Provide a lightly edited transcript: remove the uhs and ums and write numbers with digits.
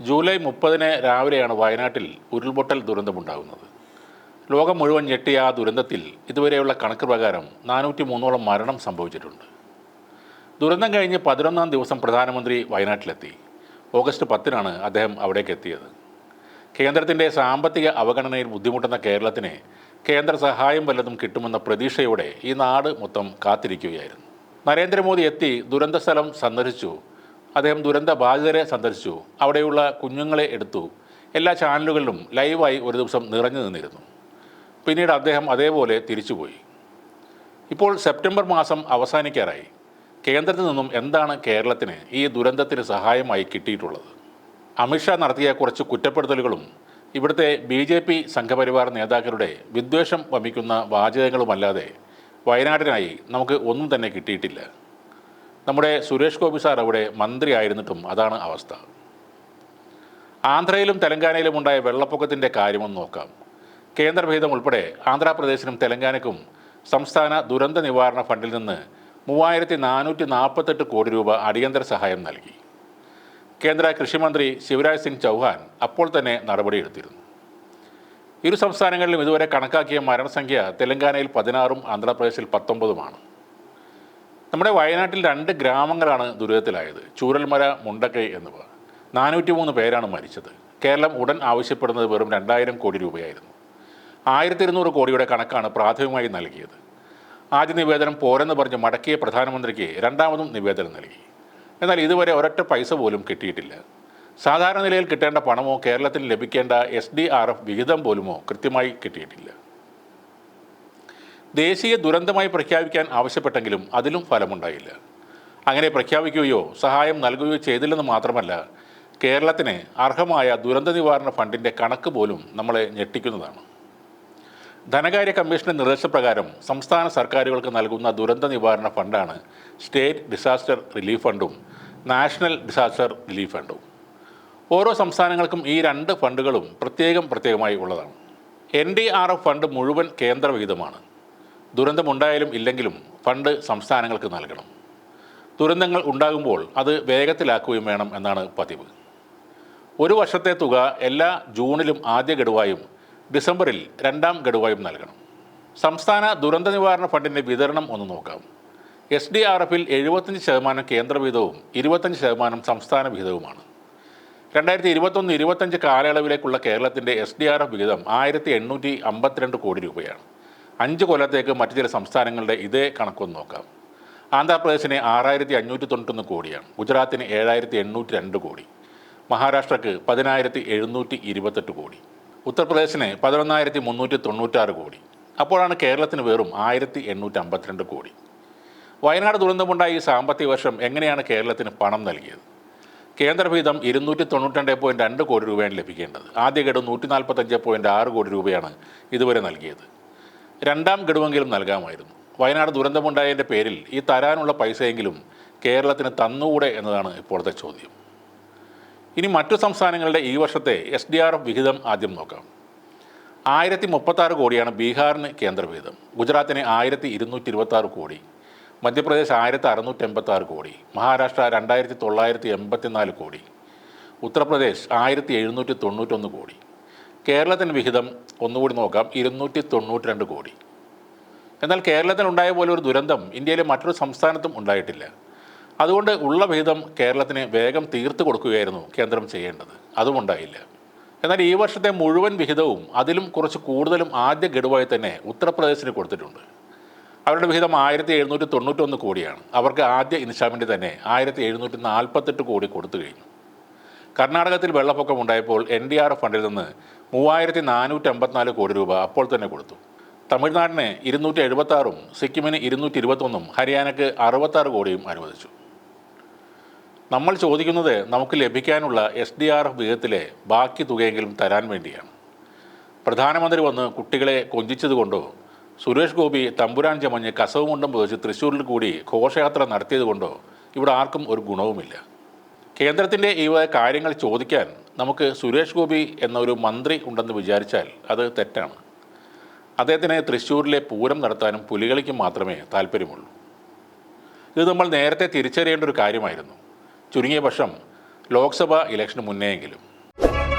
July 30 രാവിലെയാണ് വയനാട്ടിൽ ഉരുൾപൊട്ടൽ ദുരന്തമുണ്ടാകുന്നത്. ലോകം മുഴുവൻ ഞെട്ടിയ ആ ദുരന്തത്തിൽ ഇതുവരെയുള്ള കണക്ക് പ്രകാരം 403ഓളം മരണം സംഭവിച്ചിട്ടുണ്ട്. ദുരന്തം കഴിഞ്ഞ് 11ാം ദിവസം പ്രധാനമന്ത്രി വയനാട്ടിലെത്തി. ഓഗസ്റ്റ് 10 അദ്ദേഹം അവിടേക്ക് എത്തിയത്. കേന്ദ്രത്തിൻ്റെ സാമ്പത്തിക അവഗണനയിൽ ബുദ്ധിമുട്ടുന്ന കേരളത്തിന് കേന്ദ്ര സഹായം വല്ലതും കിട്ടുമെന്ന പ്രതീക്ഷയോടെ ഈ നാട് മൊത്തം കാത്തിരിക്കുകയായിരുന്നു. നരേന്ദ്രമോദി എത്തി ദുരന്ത സ്ഥലം സന്ദർശിച്ചു. അദ്ദേഹം ദുരന്ത ബാധിതരെ സന്ദർശിച്ചു. അവിടെയുള്ള കുഞ്ഞുങ്ങളെ എടുത്തു. എല്ലാ ചാനലുകളിലും ലൈവായി ഒരു ദിവസം നിറഞ്ഞു നിന്നിരുന്നു. പിന്നീട് അദ്ദേഹം അതേപോലെ തിരിച്ചുപോയി. ഇപ്പോൾ സെപ്റ്റംബർ മാസം അവസാനിക്കാറായി. കേന്ദ്രത്തിൽ നിന്നും എന്താണ് കേരളത്തിന് ഈ ദുരന്തത്തിന് സഹായമായി കിട്ടിയിട്ടുള്ളത്? അമിത്ഷാ നടത്തിയ കുറച്ച് കുറ്റപ്പെടുത്തലുകളും ഇവിടുത്തെ BJP സംഘപരിവാർ നേതാക്കളുടെ വിദ്വേഷം വമിക്കുന്ന വാചകങ്ങളുമല്ലാതെ വയനാടിനായി നമുക്ക് ഒന്നും തന്നെ കിട്ടിയിട്ടില്ല. നമ്മുടെ സുരേഷ് ഗോപി സാർ അവിടെ മന്ത്രിയായിരുന്നിട്ടും അതാണ് അവസ്ഥ. ആന്ധ്രയിലും തെലങ്കാനയിലും ഉണ്ടായ വെള്ളപ്പൊക്കത്തിൻ്റെ കാര്യമൊന്ന് നോക്കാം. കേന്ദ്രവിഹിതം ഉൾപ്പെടെ ആന്ധ്രാപ്രദേശിനും തെലങ്കാനയ്ക്കും സംസ്ഥാന ദുരന്ത നിവാരണ ഫണ്ടിൽ നിന്ന് 3448 കോടി രൂപ അടിയന്തര സഹായം നൽകി. കേന്ദ്ര കൃഷിമന്ത്രി ശിവരാജ് സിംഗ് ചൗഹാൻ അപ്പോൾ തന്നെ നടപടിയെടുത്തിരുന്നു. ഇരു സംസ്ഥാനങ്ങളിലും ഇതുവരെ കണക്കാക്കിയ മരണസംഖ്യ തെലങ്കാനയിൽ 16ഉം ആന്ധ്രാപ്രദേശിൽ 19ഉമാണ്. നമ്മുടെ വയനാട്ടിൽ 2 ഗ്രാമങ്ങളാണ് ദുരിതത്തിലായത്, ചൂരൽമല, മുണ്ടക്കൈ എന്നിവ. 403 പേരാണ് മരിച്ചത്. കേരളം ഉടൻ ആവശ്യപ്പെടുന്നത് വെറും 2000 കോടി രൂപയായിരുന്നു. 1200 കോടിയുടെ കണക്കാണ് പ്രാഥമികമായി നൽകിയത്. ആദ്യ നിവേദനം പോരെന്ന് പറഞ്ഞ് മടക്കിയ പ്രധാനമന്ത്രിക്ക് രണ്ടാമതും നിവേദനം നൽകി. എന്നാൽ ഇതുവരെ ഒരൊറ്റ പൈസ പോലും കിട്ടിയിട്ടില്ല. സാധാരണ നിലയിൽ കിട്ടേണ്ട പണമോ കേരളത്തിന് ലഭിക്കേണ്ട SDRF വിഹിതം പോലുമോ കൃത്യമായി കിട്ടിയിട്ടില്ല. ദേശീയ ദുരന്തമായി പ്രഖ്യാപിക്കാൻ ആവശ്യപ്പെട്ടെങ്കിലും അതിലും ഫലമുണ്ടായില്ല. അങ്ങനെ പ്രഖ്യാപിക്കുകയോ സഹായം നൽകുകയോ ചെയ്തില്ലെന്ന് മാത്രമല്ല, കേരളത്തിന് അർഹമായ ദുരന്ത നിവാരണ ഫണ്ടിൻ്റെ കണക്ക് പോലും നമ്മളെ ഞെട്ടിക്കുന്നതാണ്. ധനകാര്യ കമ്മീഷന്റെ നിർദ്ദേശപ്രകാരം സംസ്ഥാന സർക്കാരുകൾക്ക് നൽകുന്ന ദുരന്ത നിവാരണ ഫണ്ടാണ് സ്റ്റേറ്റ് ഡിസാസ്റ്റർ റിലീഫ് ഫണ്ടും നാഷണൽ ഡിസാസ്റ്റർ റിലീഫ് ഫണ്ടും. ഓരോ സംസ്ഥാനങ്ങൾക്കും ഈ 2 ഫണ്ടുകളും പ്രത്യേകമായി ഉള്ളതാണ്. NDRF ഫണ്ട് മുഴുവൻ കേന്ദ്രവിഹിതമാണ്. ദുരന്തമുണ്ടായാലും ഇല്ലെങ്കിലും ഫണ്ട് സംസ്ഥാനങ്ങൾക്ക് നൽകണം. ദുരന്തങ്ങൾ ഉണ്ടാകുമ്പോൾ അത് വേഗത്തിലാക്കുകയും വേണം എന്നാണ് പതിവ്. ഒരു വർഷത്തെ തുക എല്ലാ ജൂണിലും ആദ്യ ഗഡുവായും ഡിസംബറിൽ 2ാം ഗഡുവായും നൽകണം. സംസ്ഥാന ദുരന്ത നിവാരണ ഫണ്ടിൻ്റെ വിതരണം ഒന്ന് നോക്കാം. SDRFൽ 75% കേന്ദ്ര വിഹിതവും 25% സംസ്ഥാന വിഹിതവുമാണ്. 2021-25 കാലയളവിലേക്കുള്ള കേരളത്തിൻ്റെ SDRF വിഹിതം 1852 കോടി രൂപയാണ്. 5 കൊല്ലത്തേക്ക് മറ്റു ചില സംസ്ഥാനങ്ങളുടെ ഇതേ കണക്കൊന്ന് നോക്കാം. ആന്ധ്രാപ്രദേശിന് 6591 കോടിയാണ്. ഗുജറാത്തിന് 7802 കോടി. മഹാരാഷ്ട്രക്ക് 10728 കോടി. ഉത്തർപ്രദേശിന് 11396 കോടി. അപ്പോഴാണ് കേരളത്തിന് വെറും 1852 കോടി. വയനാട് ദുരന്തമുണ്ടായ ഈ സാമ്പത്തിക വർഷം എങ്ങനെയാണ് കേരളത്തിന് പണം നൽകിയത്? കേന്ദ്രവിഹിതം 292.2 കോടി രൂപയാണ് ലഭിക്കേണ്ടത്. ആദ്യ ഗഡു 145.6 കോടി രൂപയാണ് ഇതുവരെ നൽകിയത്. 2ാം ഗഡുവെങ്കിലും നൽകാമായിരുന്നു. വയനാട് ദുരന്തമുണ്ടായതിൻ്റെ പേരിൽ ഈ തരാനുള്ള പൈസയെങ്കിലും കേരളത്തിന് തന്നുകൂടെ എന്നതാണ് ഇപ്പോഴത്തെ ചോദ്യം. ഇനി മറ്റു സംസ്ഥാനങ്ങളുടെ ഈ വർഷത്തെ SDRF വിഹിതം ആദ്യം നോക്കാം. 1036 കോടിയാണ് ബീഹാറിന് കേന്ദ്രവിഹിതം. ഗുജറാത്തിന് 1226 കോടി. മധ്യപ്രദേശ് 1686 കോടി. മഹാരാഷ്ട്ര 2984 കോടി. ഉത്തർപ്രദേശ് 1791 കോടി. കേരളത്തിന് വിഹിതം ഒന്നുകൂടി നോക്കാം, 292 കോടി. എന്നാൽ കേരളത്തിനുണ്ടായ പോലെ ഒരു ദുരന്തം ഇന്ത്യയിലെ മറ്റൊരു സംസ്ഥാനത്തും ഉണ്ടായിട്ടില്ല. അതുകൊണ്ട് ഉള്ള വിഹിതം കേരളത്തിന് വേഗം തീർത്തു കൊടുക്കുകയായിരുന്നു കേന്ദ്രം ചെയ്യേണ്ടത്. അതും ഉണ്ടായില്ല. എന്നാൽ ഈ വർഷത്തെ മുഴുവൻ വിഹിതവും അതിലും കുറച്ച് കൂടുതലും ആദ്യ ഗഡുവായി തന്നെ ഉത്തർപ്രദേശിന് കൊടുത്തിട്ടുണ്ട്. അവരുടെ വിഹിതം 1791 കോടിയാണ്. അവർക്ക് ആദ്യ ഇൻസ്റ്റാൾമെൻറ്റ് തന്നെ 1748 കോടി കൊടുത്തു കഴിഞ്ഞു. കർണാടകത്തിൽ വെള്ളപ്പൊക്കം ഉണ്ടായപ്പോൾ NDRF ഫണ്ടിൽ നിന്ന് 3454 കോടി രൂപ അപ്പോൾ തന്നെ കൊടുത്തു. തമിഴ്നാടിന് 276ഉം സിക്കിമിന് 221ഉം ഹരിയാനയ്ക്ക് 66 കോടിയും അനുവദിച്ചു. നമ്മൾ ചോദിക്കുന്നത് നമുക്ക് ലഭിക്കാനുള്ള SDRF വിഹിതത്തിലെ ബാക്കി തുകയെങ്കിലും തരാൻ വേണ്ടിയാണ്. പ്രധാനമന്ത്രി വന്ന് കുട്ടികളെ കൊഞ്ചിച്ചതുകൊണ്ടോ സുരേഷ് ഗോപി തമ്പുരാൻ ചമഞ്ഞ് കസവുമുണ്ടും പുതച്ച് തൃശ്ശൂരിൽ കൂടി ഘോഷയാത്ര നടത്തിയതുകൊണ്ടോ ഇവിടെ ആർക്കും ഒരു ഗുണവുമില്ല. കേന്ദ്രത്തിൻ്റെ ഈ കാര്യങ്ങൾ ചോദിക്കാൻ നമുക്ക് സുരേഷ് ഗോപി എന്നൊരു മന്ത്രി ഉണ്ടെന്ന് വിചാരിച്ചാൽ അത് തെറ്റാണ്. അദ്ദേഹത്തിന് തൃശ്ശൂരിലെ പൂരം നടത്താനും പുലികളിക്കും മാത്രമേ താല്പര്യമുള്ളൂ. ഇത് നമ്മൾ നേരത്തെ തിരിച്ചറിയേണ്ട ഒരു കാര്യമായിരുന്നു, ചുരുങ്ങിയ പക്ഷം ലോക്സഭാ ഇലക്ഷന് മുന്നെയെങ്കിലും. ചെയ്യുക.